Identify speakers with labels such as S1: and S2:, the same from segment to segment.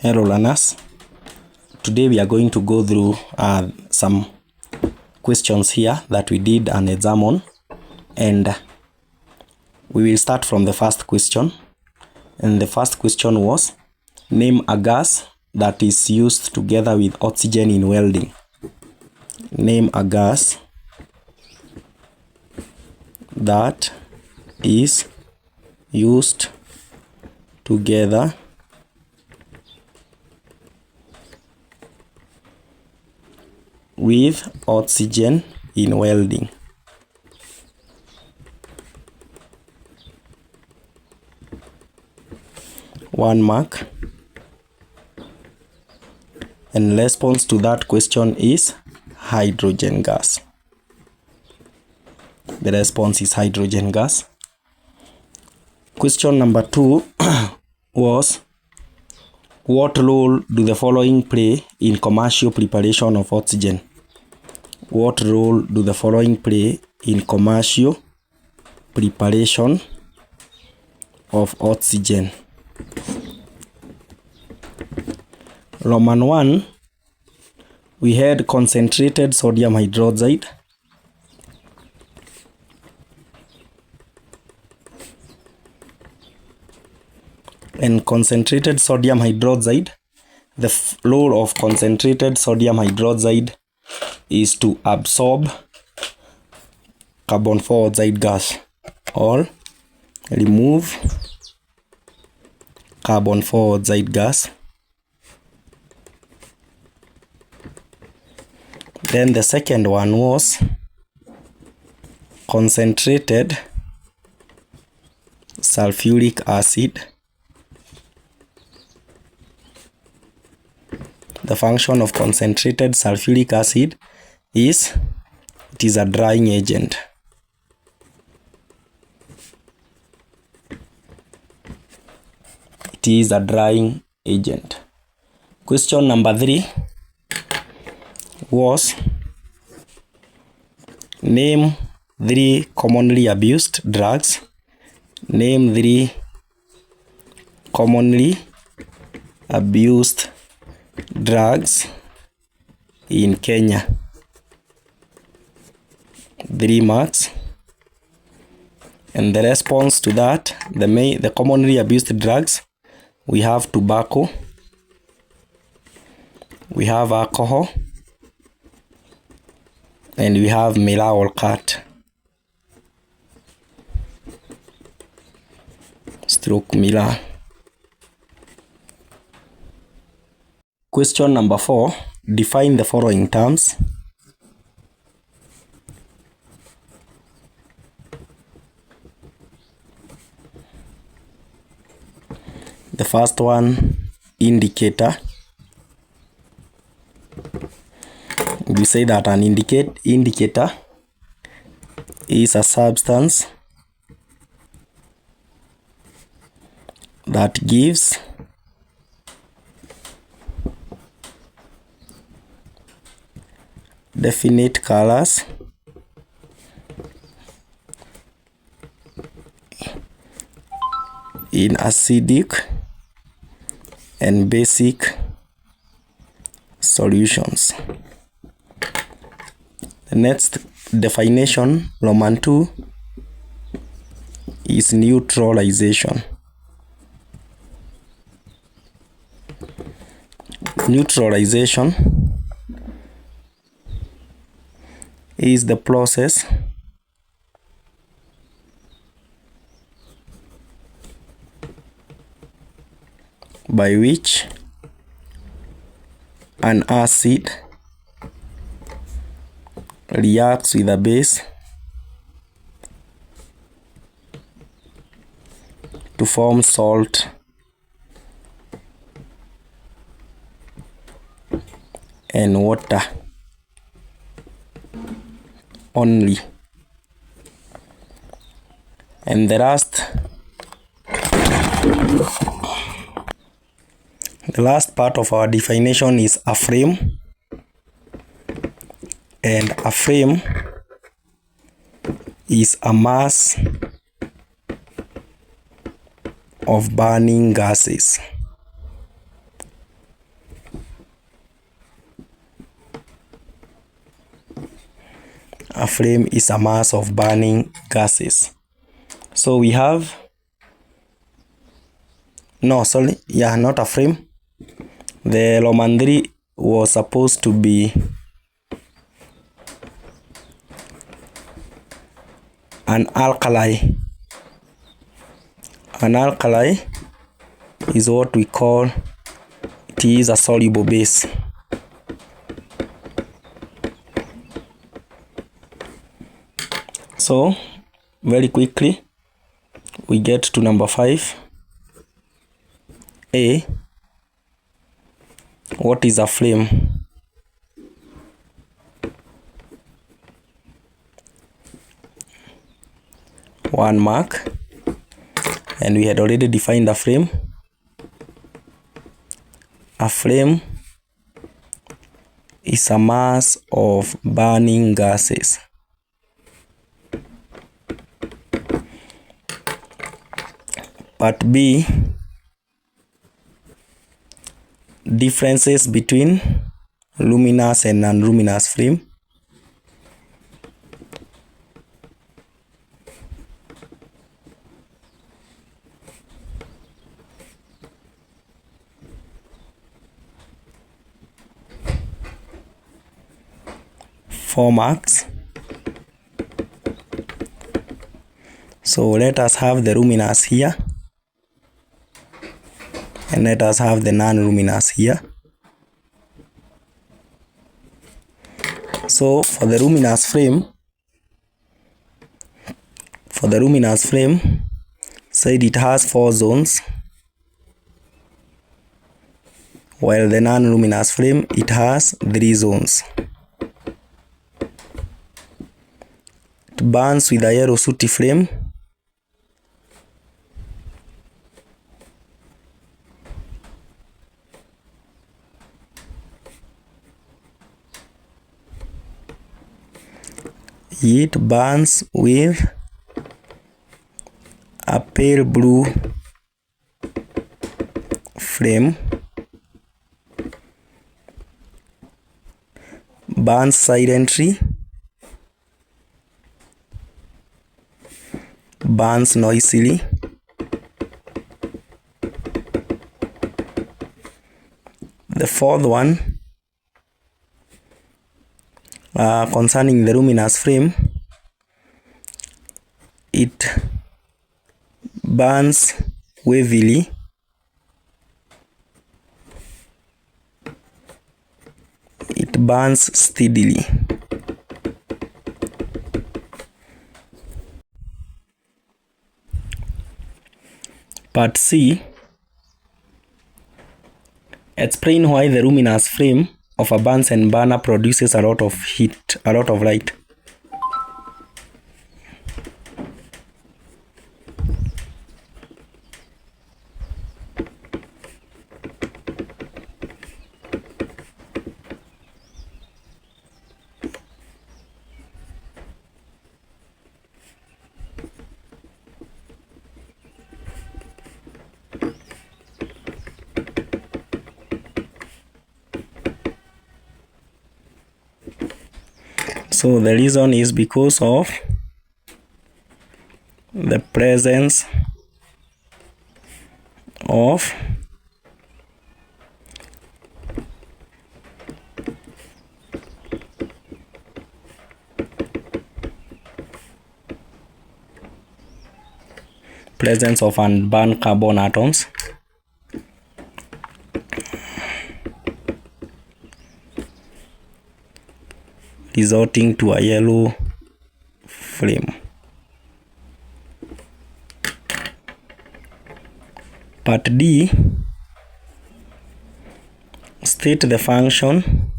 S1: Hello learners, today we are going to go through some questions here that we did an exam on, and we will start from the first question. And the first question was, name a gas that is used together with oxygen in welding. Name a gas that is used together with oxygen in welding. One mark. And response to that question is hydrogen gas. The response is hydrogen gas. Question number 2 was, what role do the following play in commercial preparation of oxygen? What role do the following play in commercial preparation of oxygen? Roman 1, we had concentrated sodium hydroxide, and concentrated sodium hydroxide, the role of concentrated sodium hydroxide is to absorb carbon dioxide gas or remove carbon dioxide gas. Then the second one was concentrated sulfuric acid. The function of concentrated sulfuric acid is it is a drying agent. It is a drying agent. Question number 3 was, name 3 commonly abused drugs. Name 3 commonly abused drugs in Kenya. 3 marks. And the response to that, the commonly abused drugs, we have tobacco, we have alcohol, and we have Melao-Olkat. Stroke Miller. Question number 4, define the following terms. The first one, indicator. We say that an indicator is a substance that gives definite colors in acidic and basic solutions. The next definition, Roman 2, is neutralization. Neutralization is the process by which an acid reacts with a base to form salt and water only. And the last part of our definition is a frame. And a frame is a mass of burning gases. a flame is a mass of burning gases. So we have, not a flame. The Roman 3 was supposed to be an alkali. An alkali is what we call, it is a soluble base. So very quickly we get to number 5. A. What is a flame? One mark. And we had already defined a flame. A flame is a mass of burning gases. Part B, differences between luminous and non-luminous flame. Four marks. So let us have the luminous here, and let us have the non-luminous here. So for the luminous flame, said it has 4 zones, while the non-luminous flame, it has 3 zones. It burns with a yellow sooty flame. It burns with a pale blue flame, burns silently, burns noisily, the fourth one, concerning the luminous flame, it burns wavily, it burns steadily. Part C, explain why the luminous flame of a Bunsen burner produces a lot of heat, a lot of light. So the reason is because of the presence of unburned carbon atoms. Resulting to a yellow flame. Part D, state the function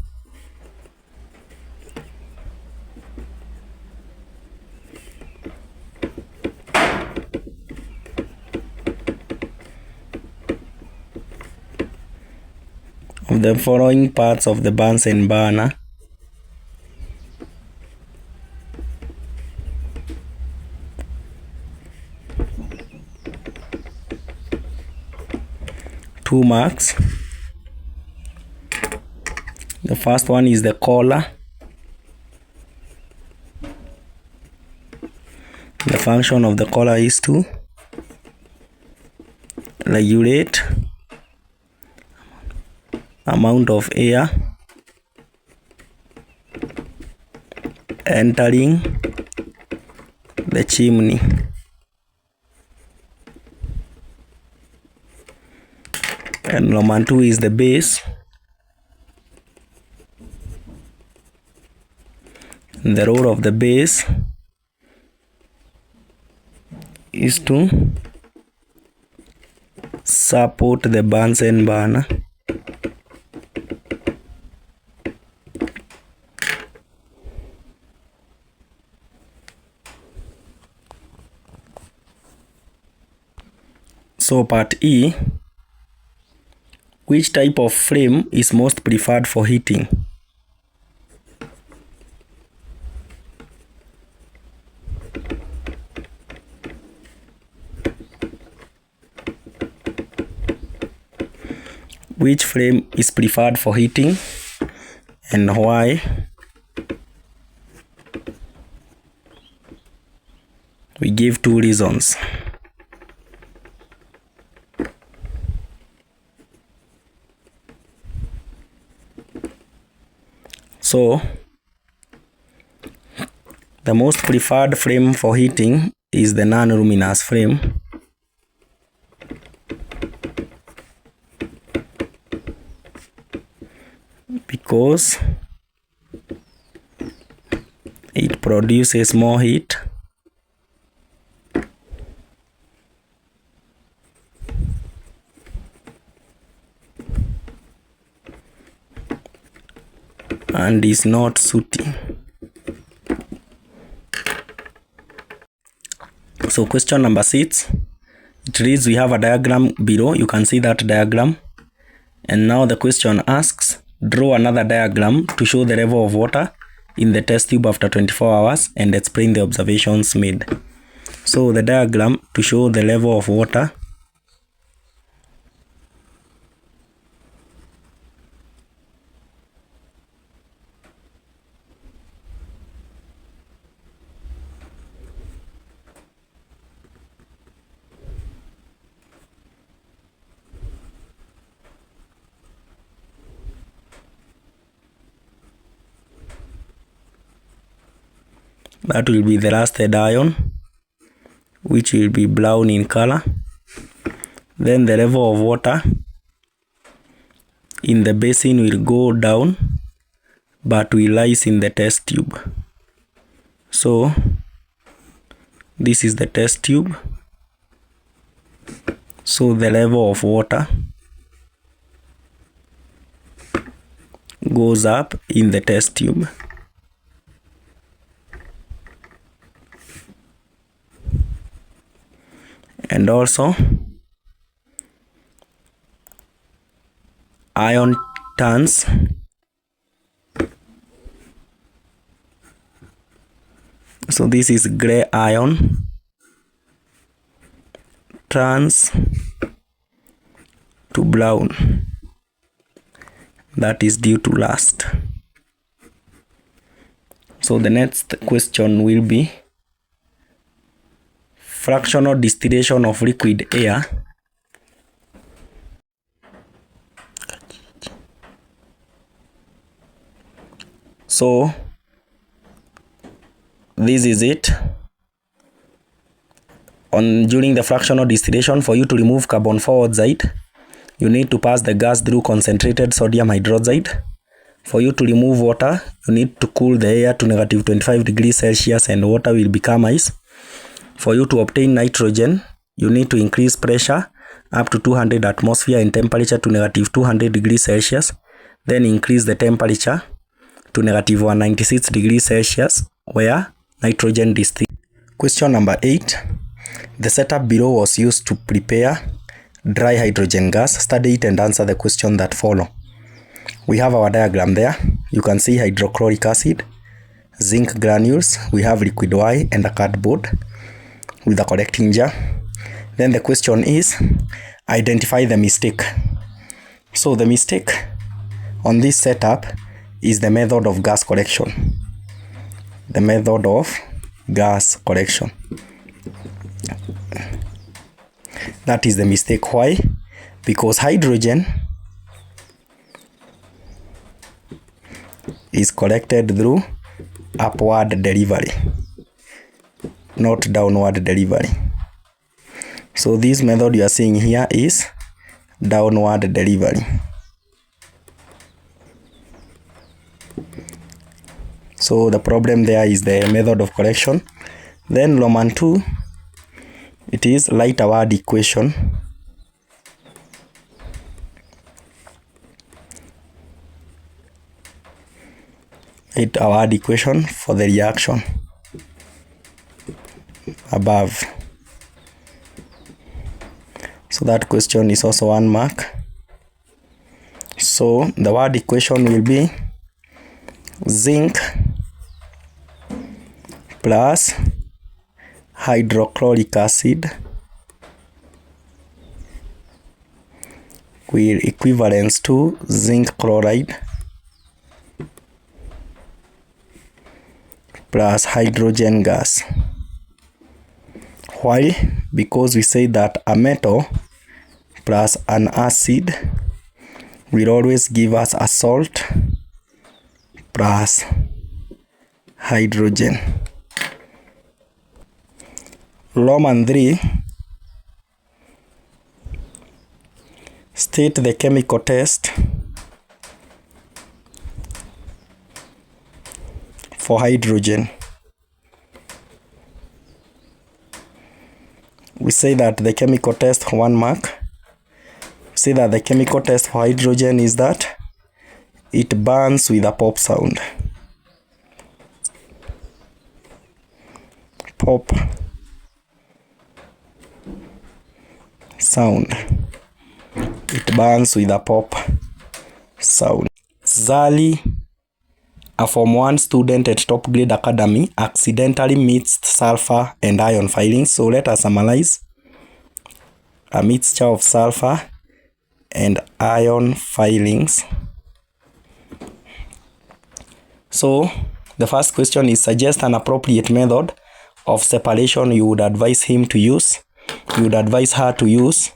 S1: of the following parts of the Bunsen burner. Two marks. The first one is the collar. The function of the collar is to regulate amount of air entering the chimney. And Roman 2 is the base. The role of the base is to support the Bunsen burner. So part E, which type of flame is most preferred for heating? Which flame is preferred for heating and why? We give 2 reasons. So, the most preferred flame for heating is the non-luminous flame. Because it produces more heat and is not sooty. So question number 6, it reads, we have a diagram below. You can see that diagram. And now the question asks, draw another diagram to show the level of water in the test tube after 24 hours and explain the observations made. So the diagram to show the level of water that will be the rusted iron, which will be brown in color. Then the level of water in the basin will go down, but will rise in the test tube. So this is the test tube. So the level of water goes up in the test tube. And also iron turns so this is gray iron turns to brown. That is due to rust. So the next question will be fractional distillation of liquid air. So this is it. During the fractional distillation, for you to remove carbon dioxide, you need to pass the gas through concentrated sodium hydroxide. For you to remove water, you need to cool the air to negative 25 degrees Celsius and water will become ice. For you to obtain nitrogen, you need to increase pressure up to 200 atmosphere and temperature to negative 200 degrees Celsius. Then increase the temperature to negative 196 degrees Celsius where nitrogen distilled. Question number 8. The setup below was used to prepare dry hydrogen gas. Study it and answer the question that follow. We have our diagram there. You can see hydrochloric acid, zinc granules, we have liquid Y and a cardboard with a collecting jar. Then the question is, identify the mistake. So the mistake on this setup is the method of gas collection. The method of gas collection. That is the mistake. Why? Because hydrogen is collected through upward delivery, not downward delivery. So this method you are seeing here is downward delivery. So the problem there is the method of collection. Then Roman 2, it is light-word equation. Light-word equation for the reaction above. So that question is also 1 mark. So the word equation will be zinc plus hydrochloric acid will equivalence to zinc chloride plus hydrogen gas. Why? Because we say that a metal plus an acid will always give us a salt plus hydrogen. Roman 3, state the chemical test for hydrogen. We say that the chemical test, 1 mark. We say that the chemical test for hydrogen is that it burns with a pop sound. Pop sound. It burns with a pop sound. Zali, a Form 1 student at Top Grade Academy, accidentally mixed sulfur and iron filings. So let us summarize. A mixture of sulfur and iron filings. So the first question is, suggest an appropriate method of separation you would advise him to use. You would advise her to use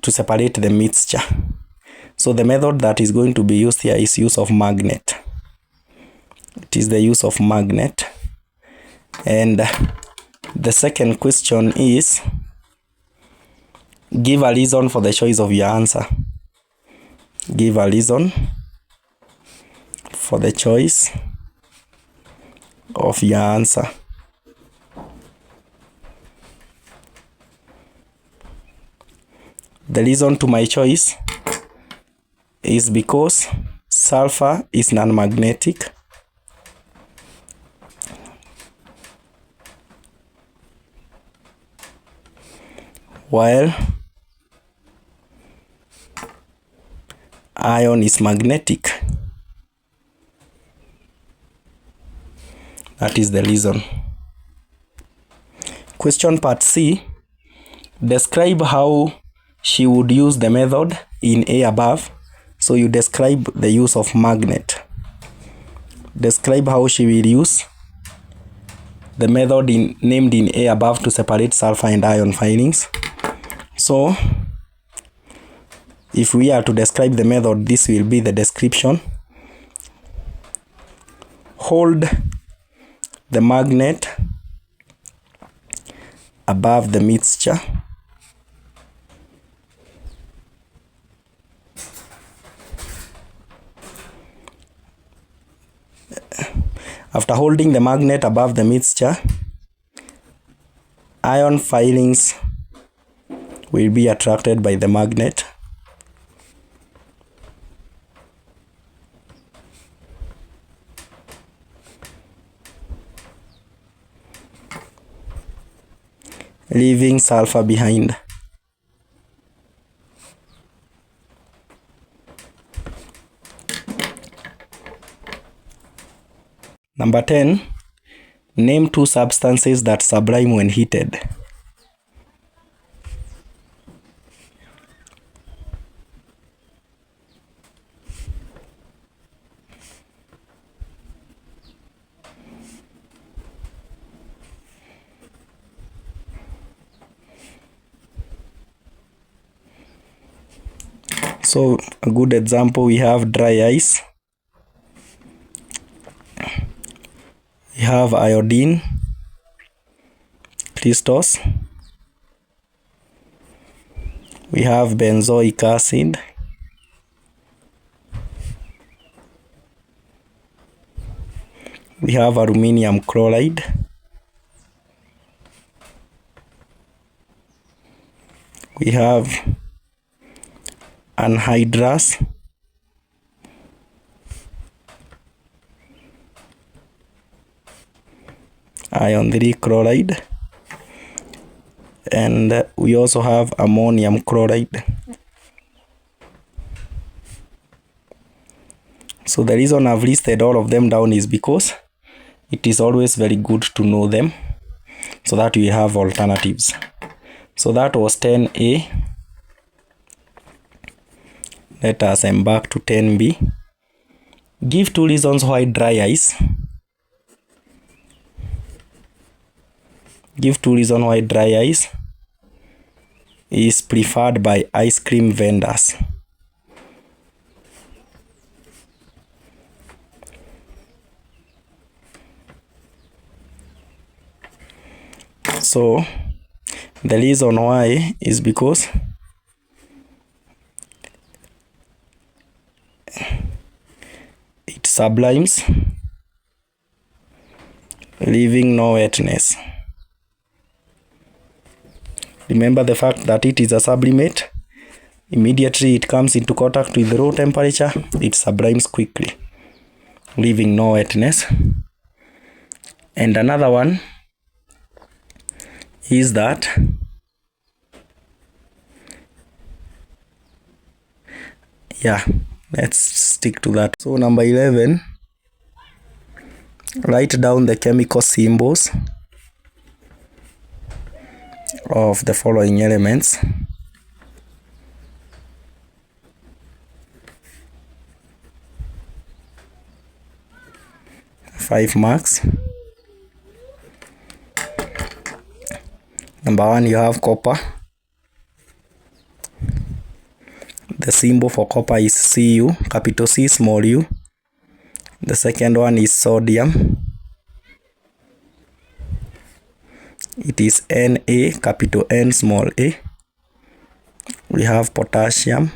S1: to separate the mixture. So the method that is going to be used here is use of magnet. It is the use of magnet. And the second question is, give a reason for the choice of your answer. Give a reason for the choice of your answer. The reason to my choice is because sulfur is non-magnetic, while iron is magnetic. That is the reason. Question part C. Describe how she would use the method in A above. So you describe the use of magnet. Describe how she will use the method named in A above to separate sulfur and iron filings. So if we are to describe the method, this will be the description. Hold the magnet above the mixture. After holding the magnet above the mixture, iron filings will be attracted by the magnet. Leaving sulfur behind. Number 10. Name 2 substances that sublime when heated. So a good example, we have dry ice, we have iodine crystals, we have benzoic acid, we have aluminium chloride, we have anhydrous, iron 3 chloride, and we also have ammonium chloride. So the reason I've listed all of them down is because it is always very good to know them so that we have alternatives. So that was 10A. Let us embark to 10B. Give 2 reasons why dry ice. Give 2 reasons why dry ice is preferred by ice cream vendors. So the reason why is because it sublimes, leaving no wetness. Remember the fact that it is a sublimate. Immediately it comes into contact with low temperature, it sublimes quickly, leaving no wetness. And another one is that let's stick to that. So number 11, write down the chemical symbols of the following elements. Five marks. Number 1, you have copper. The symbol for copper is Cu, capital C, small u. The second one is sodium. It is Na, capital N, small a. We have potassium,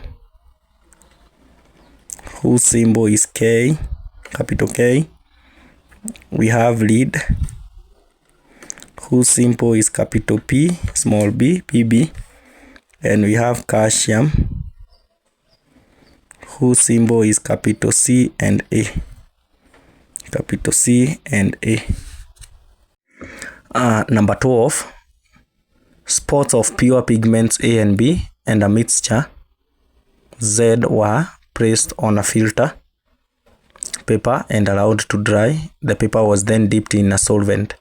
S1: whose symbol is K, capital K. We have lead, whose symbol is capital P, small b, Pb. And we have calcium, whose symbol is capital C and A, capital C and A. Number 12, spots of pure pigments A and B and a mixture Z were placed on a filter paper and allowed to dry. The paper was then dipped in a solvent.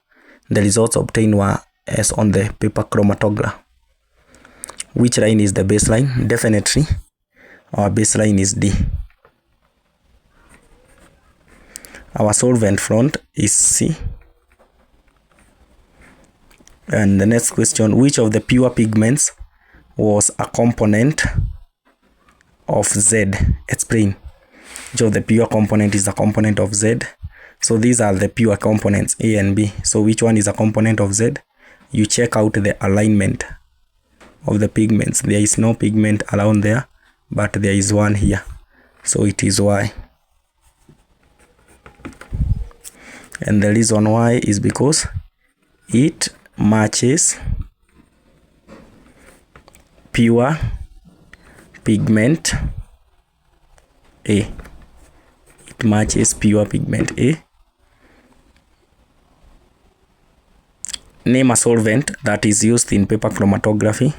S1: The results obtained were as on the paper chromatograph. Which line is the baseline? Definitely our baseline is D. Our solvent front is C. And the next question, which of the pure pigments was a component of Z? Explain. Which of the pure component is a component of Z? So these are the pure components, A and B. So which one is a component of Z? You check out the alignment of the pigments. There is no pigment around there, but there is one here. So it is Y. And the reason why is because it matches pure pigment A. It matches pure pigment A. Name a solvent that is used in paper chromatography.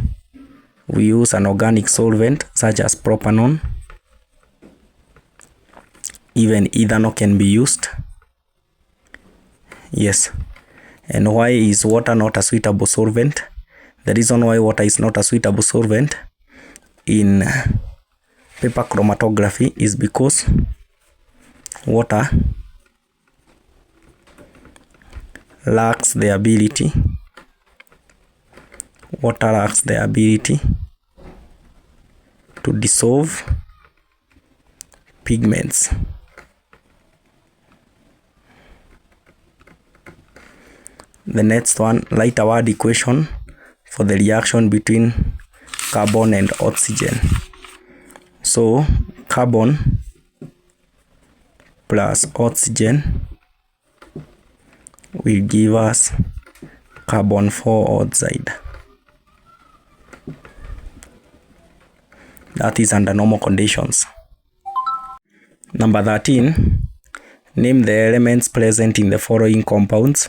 S1: We use an organic solvent such as propanol. Even ethanol can be used. Yes. And why is water not a suitable solvent? The reason why water is not a suitable solvent in paper chromatography is because water lacks the ability to dissolve pigments. The next one, write a word equation for the reaction between carbon and oxygen. So carbon plus oxygen will give us carbon 4 oxide. That is under normal conditions. Number 13, name the elements present in the following compounds.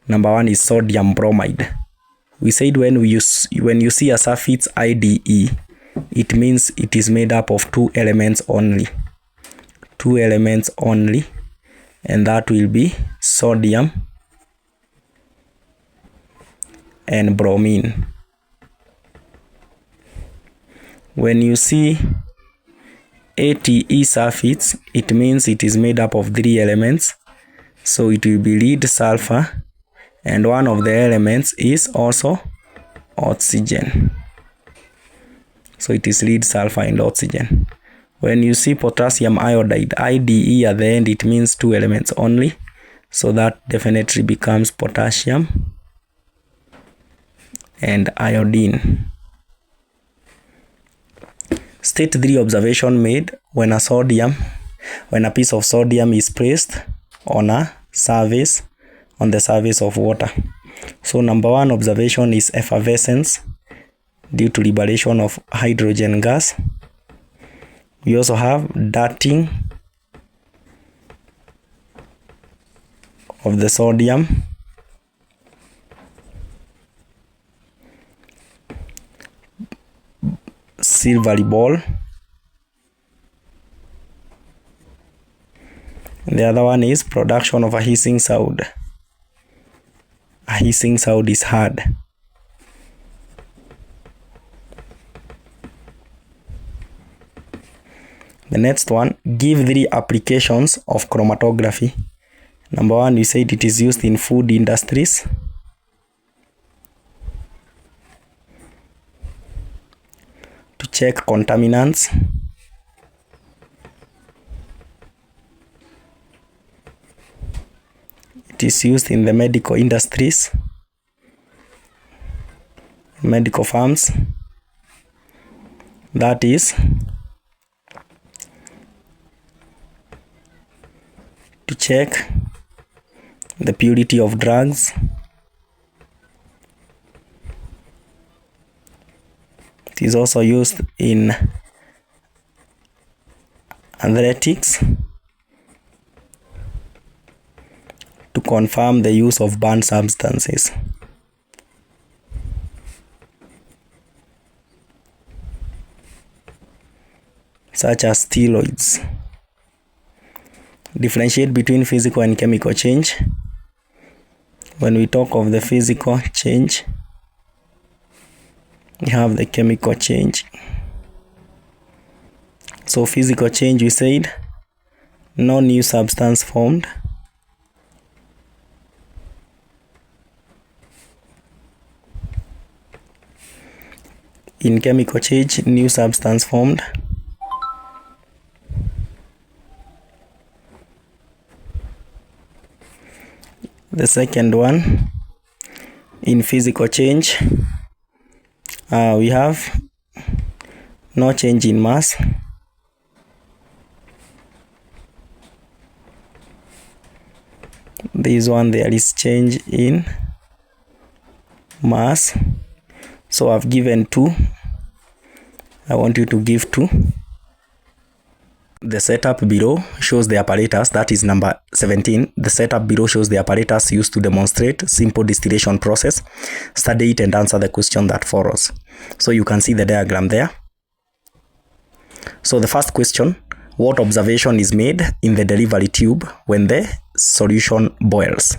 S1: Number 1 is sodium bromide. We said when you see a suffix IDE, it means it is made up of 2 elements only. 2 elements only, and that will be sodium and bromine. When you see ATE suffix, it means it is made up of 3 elements. So it will be lead, sulfur, and one of the elements is also oxygen. So it is lead, sulfur, and oxygen. When you see potassium iodide, IDE at the end, it means 2 elements only. So that definitely becomes potassium and iodine. State 3 observation made when a piece of sodium is placed on the surface of water. So number 1 observation is effervescence due to liberation of hydrogen gas. We also have darting of the sodium. Silvery ball. The other one is production of a hissing sound. A hissing sound is heard. The next one, give 3 applications of chromatography. Number 1, we said it is used in food industries. To check contaminants. It is used in the medical industries, medical farms. That is to check the purity of drugs. It is also used in athletics to confirm the use of banned substances. Such as steroids. Differentiate between physical and chemical change. When we talk of the physical change, we have the chemical change. So physical change, we said no new substance formed. In chemical change, new substance formed. The second one, in physical change, we have no change in mass. This one, there is change in mass. So I've given 2. I want you to give 2. The setup below shows the apparatus, that is number 17. The setup below shows the apparatus used to demonstrate simple distillation process. Study it and answer the question that follows. So you can see the diagram there. So the first question, what observation is made in the delivery tube when the solution boils?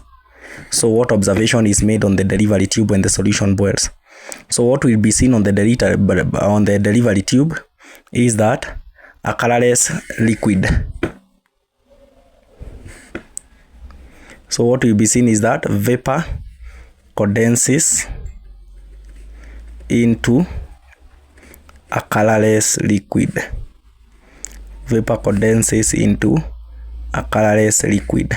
S1: So what observation is made on the delivery tube when the solution boils? So what will be seen on the delivery tube is that a colorless liquid. So what will be seen is that vapor condenses into a colorless liquid. Vapor condenses into a colorless liquid.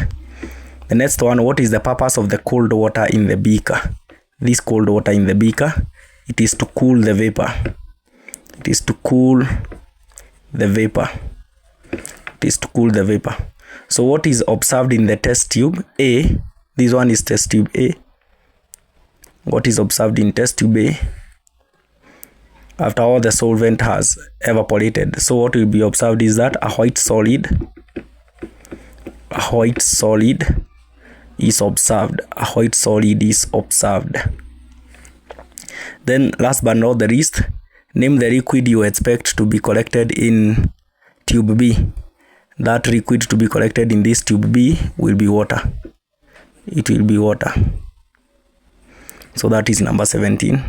S1: The next one, what is the purpose of the cold water in the beaker? This cold water in the beaker, it is to cool the vapor. It is to cool the vapor. It is to cool the vapor. So what is observed in the test tube A? This one is test tube A. What is observed in test tube A? After all the solvent has evaporated, so what will be observed is that a white solid is observed. A white solid is observed. Then last but not the least, name the liquid you expect to be collected in tube B. That liquid to be collected in this tube B will be water. It will be water. So that is number 17.